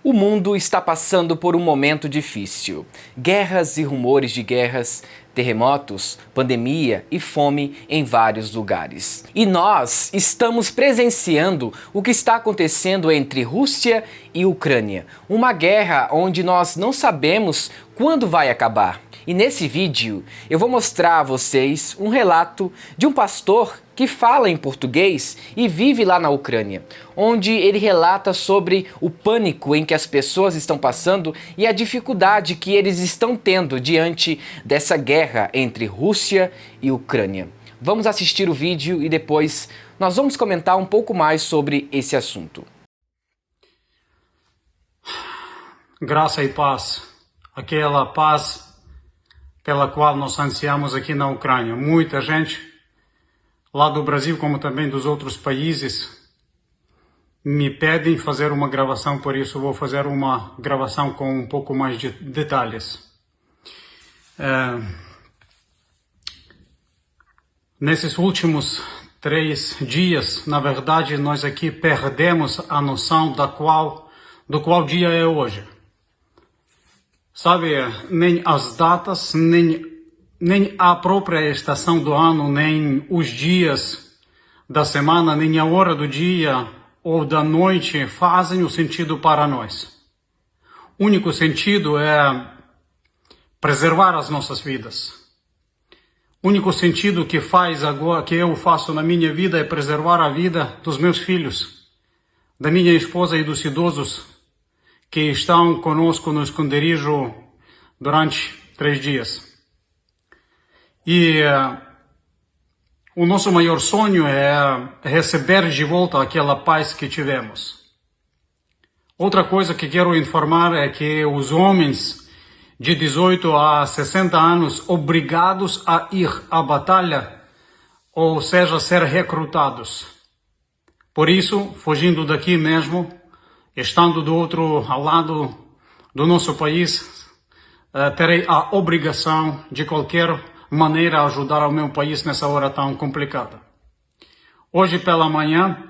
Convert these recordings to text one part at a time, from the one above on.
O mundo está passando por um momento difícil. Guerras e rumores de guerras, terremotos, pandemia e fome em vários lugares. E nós estamos presenciando o que está acontecendo entre Rússia e Ucrânia. Uma guerra onde nós não sabemos quando vai acabar. E nesse vídeo eu vou mostrar a vocês um relato de um pastor que fala em português e vive lá na Ucrânia, onde ele relata sobre o pânico em que as pessoas estão passando e a dificuldade que eles estão tendo diante dessa guerra entre Rússia e Ucrânia. Vamos assistir o vídeo e depois nós vamos comentar um pouco mais sobre esse assunto. Graça e paz, aquela paz pela qual nós ansiamos aqui na Ucrânia. Muita gente lá do Brasil, como também dos outros países, me pedem fazer uma gravação, por isso vou fazer uma gravação com um pouco mais de detalhes. Nesses últimos 3 dias, na verdade, nós aqui perdemos a noção do qual dia é hoje. Sabe, nem as datas, nem a própria estação do ano, nem os dias da semana, nem a hora do dia ou da noite fazem o sentido para nós. O único sentido é preservar as nossas vidas. O único sentido que eu faço na minha vida é preservar a vida dos meus filhos, da minha esposa e dos idosos que estão conosco no esconderijo durante 3 dias. E o nosso maior sonho é receber de volta aquela paz que tivemos. Outra coisa que quero informar é que os homens de 18 a 60 anos obrigados a ir à batalha, ou seja, ser recrutados. Por isso, fugindo daqui mesmo, estando do outro lado do nosso país, terei a obrigação de qualquer maneira ajudar o meu país nessa hora tão complicada. Hoje pela manhã,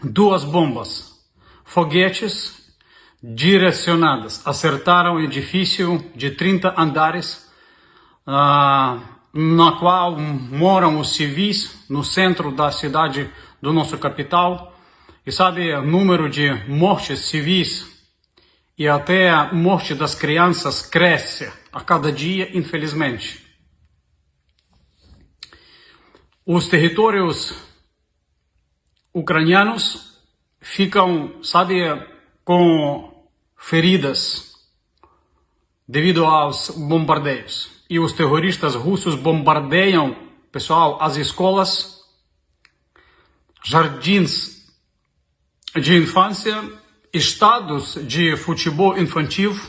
2 bombas, foguetes direcionadas, acertaram um edifício de 30 andares, na qual moram os civis no centro da cidade do nosso capital. E sabe, o número de mortes civis e até a morte das crianças cresce a cada dia, infelizmente. Os territórios ucranianos ficam, sabe, com feridas devido aos bombardeios. E os terroristas russos bombardeiam, pessoal, as escolas, jardins de infância, estados de futebol infantil,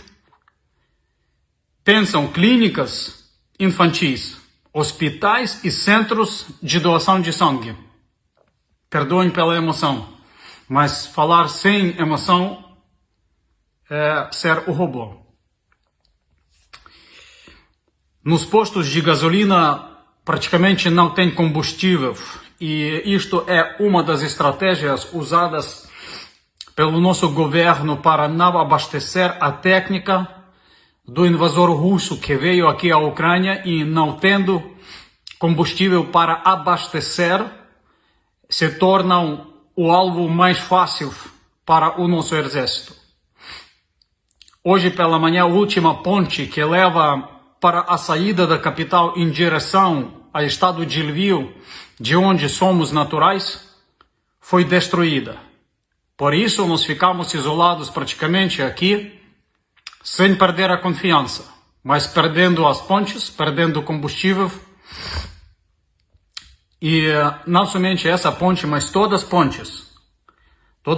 pensam clínicas infantis, hospitais e centros de doação de sangue. Perdoem pela emoção, mas falar sem emoção é ser o robô. Nos postos de gasolina praticamente não tem combustível e isto é uma das estratégias usadas pelo nosso governo para não abastecer a técnica do invasor russo que veio aqui à Ucrânia e não tendo combustível para abastecer, se tornam o alvo mais fácil para o nosso exército. Hoje pela manhã, a última ponte que leva para a saída da capital em direção ao estado de Lviv, de onde somos naturais, foi destruída. Por isso, nós ficamos isolados praticamente aqui, sem perder a confiança, mas perdendo as pontes, perdendo combustível. E não somente essa ponte, mas todas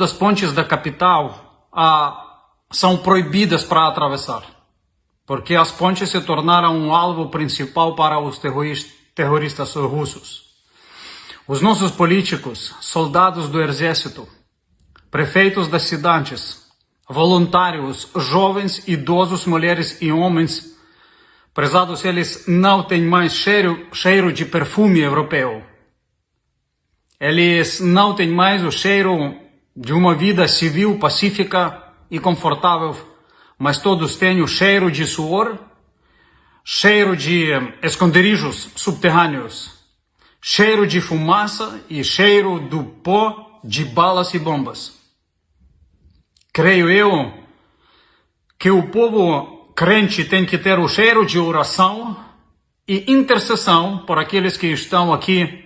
as pontes da capital são proibidas para atravessar, porque as pontes se tornaram um alvo principal para os terroristas russos. Os nossos políticos, soldados do exército, prefeitos das cidades, voluntários, jovens, idosos, mulheres e homens, prezados eles não têm mais cheiro de perfume europeu. Eles não têm mais o cheiro de uma vida civil pacífica e confortável, mas todos têm o cheiro de suor, cheiro de esconderijos subterrâneos, cheiro de fumaça e cheiro do pó de balas e bombas. Creio eu que o povo crente tem que ter o cheiro de oração e intercessão por aqueles que estão aqui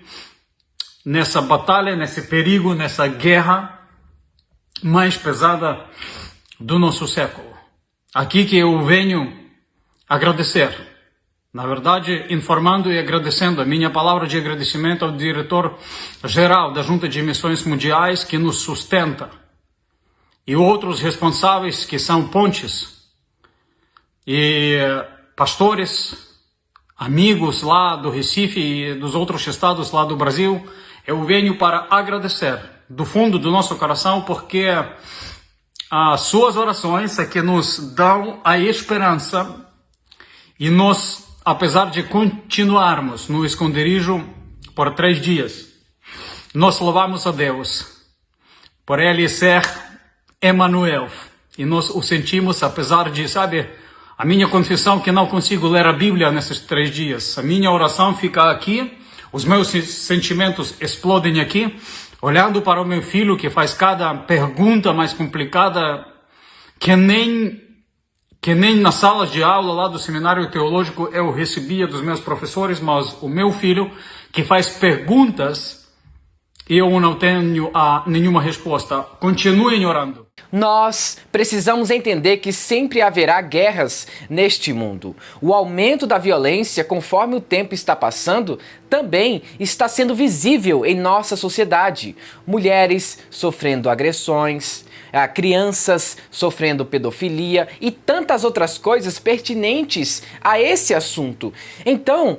nessa batalha, nesse perigo, nessa guerra mais pesada do nosso século. Aqui que eu venho agradecer, na verdade, informando e agradecendo. A minha palavra de agradecimento ao diretor-geral da Junta de Missões Mundiais que nos sustenta e outros responsáveis que são pontes e pastores, amigos lá do Recife e dos outros estados lá do Brasil. Eu venho para agradecer do fundo do nosso coração, porque as suas orações é que nos dão a esperança e nós, apesar de continuarmos no esconderijo por 3 dias, nós louvamos a Deus por Ele ser Emmanuel e nós o sentimos, apesar de, a minha confissão que não consigo ler a Bíblia nesses 3 dias. A minha oração fica aqui, os meus sentimentos explodem aqui, olhando para o meu filho que faz cada pergunta mais complicada que nem nas salas de aula lá do seminário teológico eu recebia dos meus professores, mas o meu filho que faz perguntas e eu não tenho nenhuma resposta. Continuem orando. Nós precisamos entender que sempre haverá guerras neste mundo. O aumento da violência, conforme o tempo está passando, também está sendo visível em nossa sociedade. Mulheres sofrendo agressões, crianças sofrendo pedofilia e tantas outras coisas pertinentes a esse assunto. Então,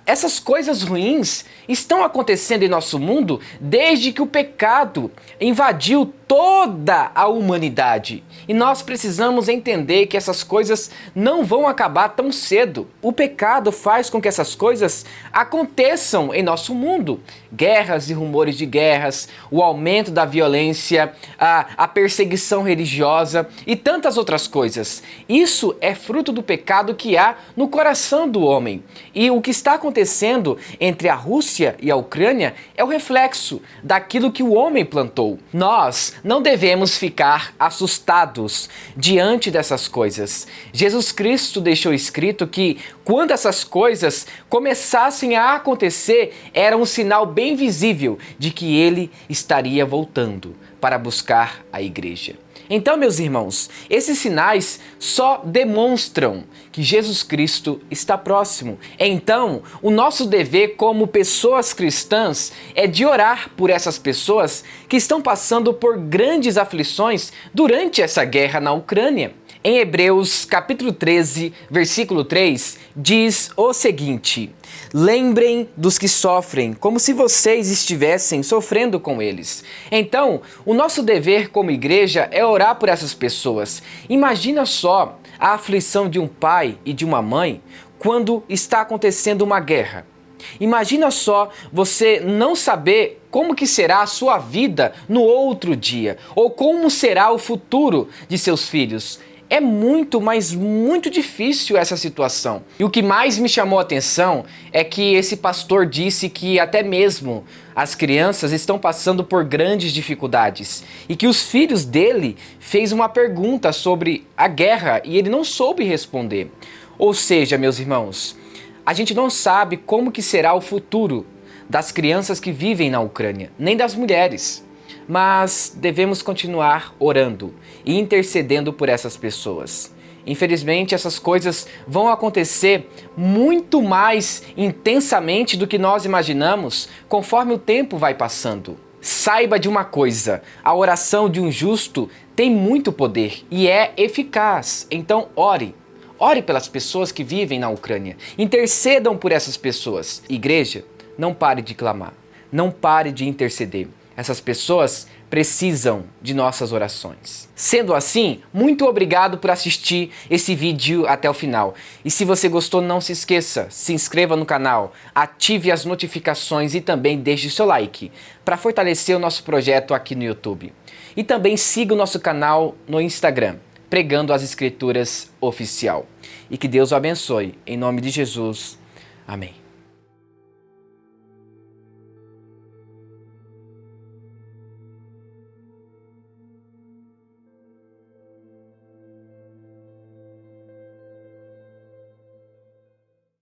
essas coisas ruins estão acontecendo em nosso mundo desde que o pecado invadiu toda a humanidade. E nós precisamos entender que essas coisas não vão acabar tão cedo. O pecado faz com que essas coisas aconteçam em nosso mundo. Guerras e rumores de guerras, o aumento da violência, a perseguição religiosa e tantas outras coisas. Isso é fruto do pecado que há no coração do homem. E o que está acontecendo entre a Rússia e a Ucrânia é o reflexo daquilo que o homem plantou. Nós não devemos ficar assustados diante dessas coisas. Jesus Cristo deixou escrito que quando essas coisas começassem a acontecer, era um sinal bem visível de que ele estaria voltando para buscar a igreja. Então, meus irmãos, esses sinais só demonstram que Jesus Cristo está próximo. Então, o nosso dever como pessoas cristãs é de orar por essas pessoas que estão passando por grandes aflições durante essa guerra na Ucrânia. Em Hebreus capítulo 13, versículo 3, diz o seguinte: lembrem dos que sofrem, como se vocês estivessem sofrendo com eles. Então, o nosso dever como igreja é orar por essas pessoas. Imagina só a aflição de um pai e de uma mãe quando está acontecendo uma guerra. Imagina só você não saber como que será a sua vida no outro dia, ou como será o futuro de seus filhos. É muito, mas muito difícil essa situação. E o que mais me chamou a atenção é que esse pastor disse que até mesmo as crianças estão passando por grandes dificuldades e que os filhos dele fez uma pergunta sobre a guerra e ele não soube responder. Ou seja, meus irmãos, a gente não sabe como que será o futuro das crianças que vivem na Ucrânia, nem das mulheres. Mas devemos continuar orando e intercedendo por essas pessoas. Infelizmente, essas coisas vão acontecer muito mais intensamente do que nós imaginamos conforme o tempo vai passando. Saiba de uma coisa, a oração de um justo tem muito poder e é eficaz. Então ore. Ore pelas pessoas que vivem na Ucrânia. Intercedam por essas pessoas. Igreja, não pare de clamar. Não pare de interceder. Essas pessoas precisam de nossas orações. Sendo assim, muito obrigado por assistir esse vídeo até o final. E se você gostou, não se esqueça, se inscreva no canal, ative as notificações e também deixe seu like para fortalecer o nosso projeto aqui no YouTube. E também siga o nosso canal no Instagram, Pregando as Escrituras Oficial. E que Deus o abençoe. Em nome de Jesus. Amém.